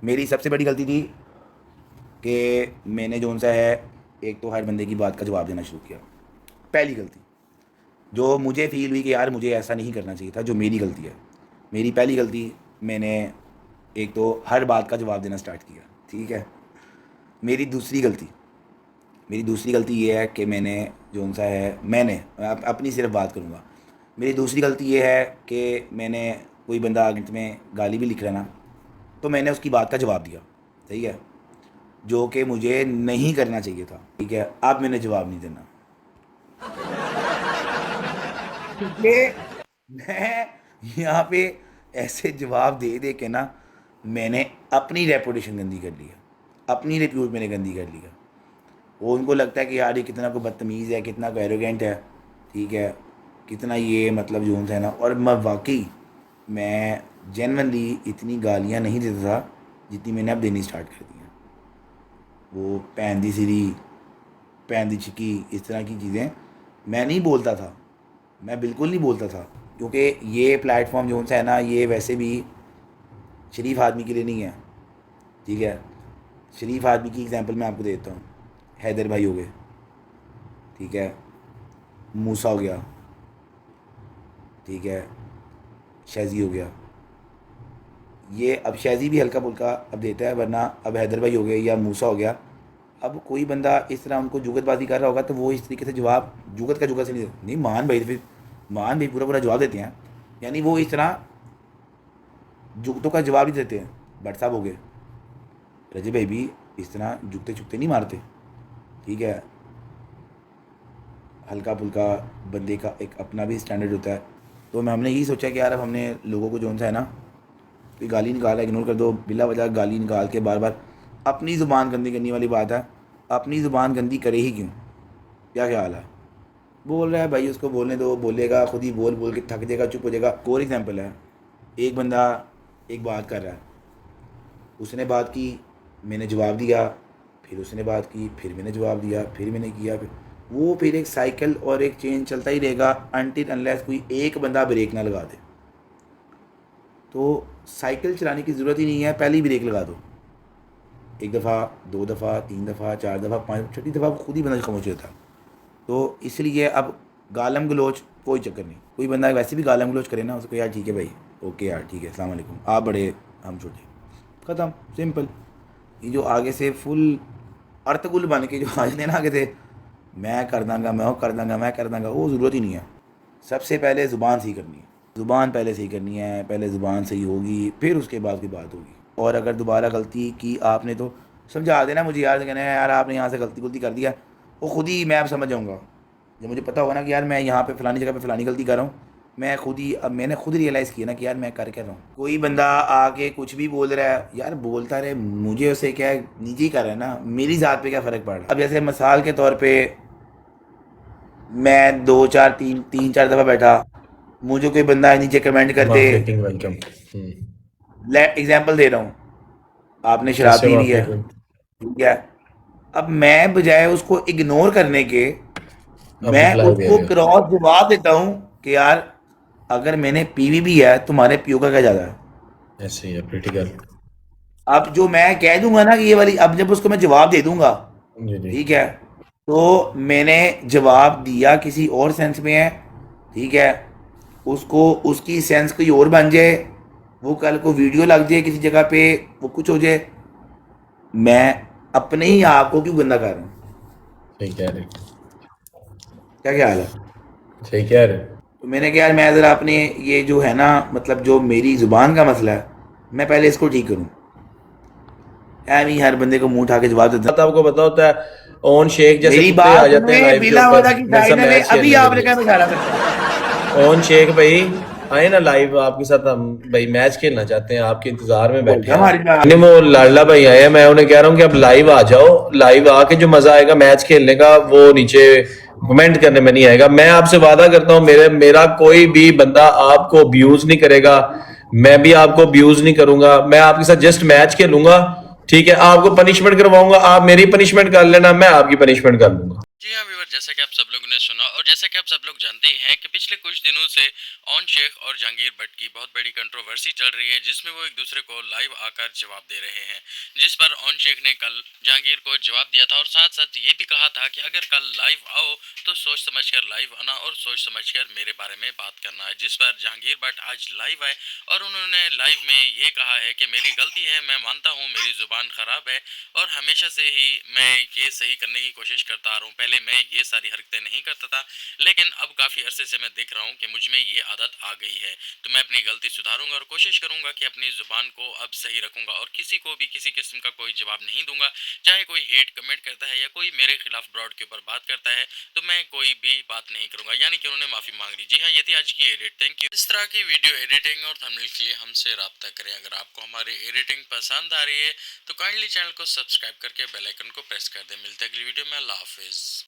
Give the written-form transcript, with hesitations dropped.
मेरी सबसे बड़ी गलती थी कि मैंने जो सा है एक तो हर बंदे की बात का जवाब देना शुरू किया। पहली गलती जो मुझे फील हुई कि यार मुझे ऐसा नहीं करना चाहिए था, जो मेरी गलती है, मेरी पहली गलती, मैंने एक तो हर बात का जवाब देना स्टार्ट किया। ठीक है। मेरी दूसरी गलती मेरी दूसरी गलती ये है कि मैंने जो सा है मैंने अपनी सिर्फ बात करूँगा। मेरी दूसरी गलती ये है कि मैंने कोई बंदा अंत में गाली भी लिख रहा ना, तो मैंने उसकी बात का जवाब दिया। सही है, जो कि मुझे नहीं करना चाहिए था। ठीक है, अब मैंने जवाब नहीं देना क्योंकि मैं यहाँ पे ऐसे जवाब दे दे के ना मैंने अपनी रेपुटेशन गंदी कर ली है, अपनी रिप्यूट मैंने गंदी कर लिया। वो उनको लगता है कि यार ये कितना को बदतमीज़ है, कितना को एरोगेंट है। ठीक है, कितना ये मतलब जो है ना। और मैं वाकई मैं जेनवनली इतनी गालियाँ नहीं देता था जितनी मैंने अब देनी स्टार्ट कर दी हैं। वो भैन दी सिरी, भैन दी छिकी, इस तरह की चीज़ें मैं नहीं बोलता था, मैं बिल्कुल नहीं बोलता था। क्योंकि ये प्लेटफॉर्म जो है ना, ये वैसे भी शरीफ आदमी के लिए नहीं है। ठीक है, शरीफ आदमी की एग्जांपल मैं आपको देता हूँ। हैदर भाई हो गए, ठीक है, मूसा हो गया, ठीक है, शैज़ी हो गया। ये अब शैज़ी भी हल्का फुल्का अब देता है, वरना अब हैदर भाई हो गए या मूसा हो गया। अब कोई बंदा इस तरह उनको जुगतबाजी कर रहा होगा तो वो इस तरीके से जवाब जुगत का जुगत से नहीं मान भाई, फिर मान भी पूरा पूरा जवाब देते हैं। यानी वो इस तरह जुगतों का जवाब ही देते हैं। भट्ट साहब हो गए, रजब भाई भी इस तरह जुगते चुगते नहीं मारते। ठीक है, हल्का फुल्का बंदे का एक अपना भी स्टैंडर्ड होता है। तो हमने यही सोचा कि यार अब हमने लोगों को जो सा है ना, कोई गाली निकाला इग्नोर कर दो, बिला वजह गाली निकाल के बार बार अपनी ज़ुबान गंदी करने वाली बात है। अपनी ज़ुबान गंदी करे ही क्यों? क्या ख्याल है? बोल रहा है भाई, उसको बोलने दो, बोलेगा, खुद ही बोल बोल के थक जाएगा, चुप हो जाएगा। फॉर एग्जाम्पल है, एक बंदा एक बात कर रहा है, उसने बात की, मैंने जवाब दिया, फिर उसने बात की, फिर मैंने जवाब दिया, फिर मैंने किया, फिर एक साइकिल और एक चेन चलता ही रहेगा अनटिल अनलेस कोई एक बंदा ब्रेक ना लगा दे। तो साइकिल चलाने की ज़रूरत ही नहीं है, पहले ही ब्रेक लगा दो। एक दफ़ा, दो दफ़ा, तीन दफ़ा, चार दफ़ा, पाँच, छठी दफ़ा खुद ही बंदा खामोश होता है। तो इसलिए अब गालम गलोच कोई चक्कर नहीं। कोई बंदा वैसे भी गालम गलोच करे ना, उसको यार ठीक है भाई, ओके यार ठीक है, अस्सलाम वालेकुम, आप बड़े हम छोटे, ख़त्म, सिंपल। ये जो आगे से फुल अर्तगुल बन के जो आ जाते ना आगे से, मैं कर दूँगा, मैं वो कर दूँगा, मैं कर दूँगा, वो ज़रूरत ही नहीं है। सबसे पहले ज़ुबान सही करनी है, ज़ुबान पहले सही करनी है। पहले ज़ुबान सही होगी, फिर उसके बाद की बात होगी। और अगर दोबारा गलती की आपने तो समझा देना मुझे, यार कहना है यार आपने यहाँ से गलती कर दिया, वो खुद ही मैं अब समझ जाऊँगा। जब मुझे पता होगा ना कि यार मैं यहाँ पे फ़लानी जगह पे फ़लानी गलती कर रहा हूँ, मैं खुद ही अब मैंने खुद रियलाइज़ किया ना कि यार मैं कर क्या रहा हूँ। कोई बंदा आके कुछ भी बोल रहा है, यार बोलता रहे, मुझे उसे क्या है, निजी कर रहा है ना, मेरी ज़ात पे क्या फ़र्क पड़ रहा है। अब जैसे मिसाल के तौर पे मैं दो चार तीन तीन चार दफ़ा बैठा, मुझे कोई बंदा नीचे कमेंट कर दे, मार्केटिंग वेलकम। एग्जाम्पल दे रहा हूँ, आपने शराब कैसे पी ली है, मार्केटिंग? ठीक है, अब मैं बजाय उसको इग्नोर करने के अब मैं रिप्लाई दे उसको रहे हो? क्रॉस जवाब देता हूँ कि यार अगर मैंने पीवी भी है, तुम्हारे पीओ का क्या ज़्यादा है। ऐसे ही है क्रिटिकल। अब जो मैं कह दूंगा ना कि ये वाली, अब जब उसको मैं जवाब दे दूंगा, जी जी। ठीक है, तो मैंने जवाब दिया किसी और सेंस में है। ठीक है, उसको उसकी सेंस कोई और बन जाए, वो कल को वीडियो लग जाए किसी जगह पे, वो कुछ हो जाए, मैं अपने ही आप को क्यों गंदा कर रहा हूँ? सही कह रहे। क्या ख्याल है? सही कह रहे। तो मैंने कहा यार मैं ज़रा अपने ये जो है ना, मतलब जो मेरी ज़ुबान का मसला है, मैं पहले इसको ठीक करूँ। यार नहीं हर बंदे को मुंह उठा के जवाब देता। बात आपको पता होता है, ओन शेख जैसे मेरी कुत्ते आ बात जाते हैं सुने, लाइव के बिला ऊपर वादा की मेरे साथ साइड में मैच अभी खेलने के आपने लिए। क्या इशारा करता ओन शेख भाई आए ना लाइव आपके साथ, हम भाई मैच खेलना चाहते हैं, आपके इंतजार में बैठे बोलता हैं। हमारी बात। नहीं वो लाडला भाई आए हैं, मैं उन्हें कह रहा हूँ कि अब लाइव आ जाओ, लाइव आके जो मजा आएगा मैच खेलने का वो नीचे कमेंट करने में नहीं आएगा। मैं आपसे वादा करता हूँ मेरा कोई भी बंदा आपको अब्यूज नहीं करेगा, मैं भी आपको अब्यूज नहीं करूंगा, मैं आपके साथ जस्ट मैच खेलूंगा। ठीक है, आपको पनिशमेंट करवाऊंगा, आप मेरी पनिशमेंट कर लेना, मैं आपकी पनिशमेंट कर लूंगा। जी हाँ व्यूअर, जैसा जैसा कि आप सब लोगों ने सुना और जैसा कि आप सब लोग जानते ही हैं कि पिछले कुछ दिनों से ओन शेख और जहांगीर भट्ट की बहुत बड़ी कंट्रोवर्सी चल रही है, जिसमें वो एक दूसरे को लाइव आकर जवाब दे रहे हैं। जिस पर ओन शेख ने कल जहांगीर को जवाब दिया था और साथ साथ ये भी कहा था कि अगर कल लाइव आओ तो सोच समझकर लाइव आना और सोच समझकर मेरे बारे में बात करना है। जिस पर जहांगीर भट्ट आज लाइव आए और उन्होंने लाइव में ये कहा है कि मेरी गलती है, मैं मानता हूँ मेरी जुबान खराब है और हमेशा से ही मैं ये सही करने की कोशिश करता आ रहा हूँ। पहले मैं ये सारी हरकतें नहीं करता था, लेकिन अब काफ़ी अरसे से मैं देख रहा हूँ कि मुझ में ये आदत आ गई है। तो मैं अपनी गलती सुधारूंगा और कोशिश करूंगा कि अपनी ज़ुबान को अब सही रखूंगा और किसी को भी किसी किस्म का कोई जवाब नहीं दूंगा। चाहे कोई हेट कमेंट करता है या कोई मेरे खिलाफ ब्रॉड के ऊपर बात करता है तो मैं कोई भी बात नहीं करूंगा। यानी कि उन्होंने माफ़ी मांग ली। जी हाँ, ये थी आज की एडिट। Thank you. इस तरह की वीडियो एडिटिंग और थंबनेल के लिए हमसे रब्ता करें। अगर आपको हमारी एडिटिंग पसंद आ रही है तो काइंडली चैनल को सब्सक्राइब करके बेल आइकन को प्रेस कर दें। मिलते हैं अगली वीडियो में। अल्लाह हाफिज़।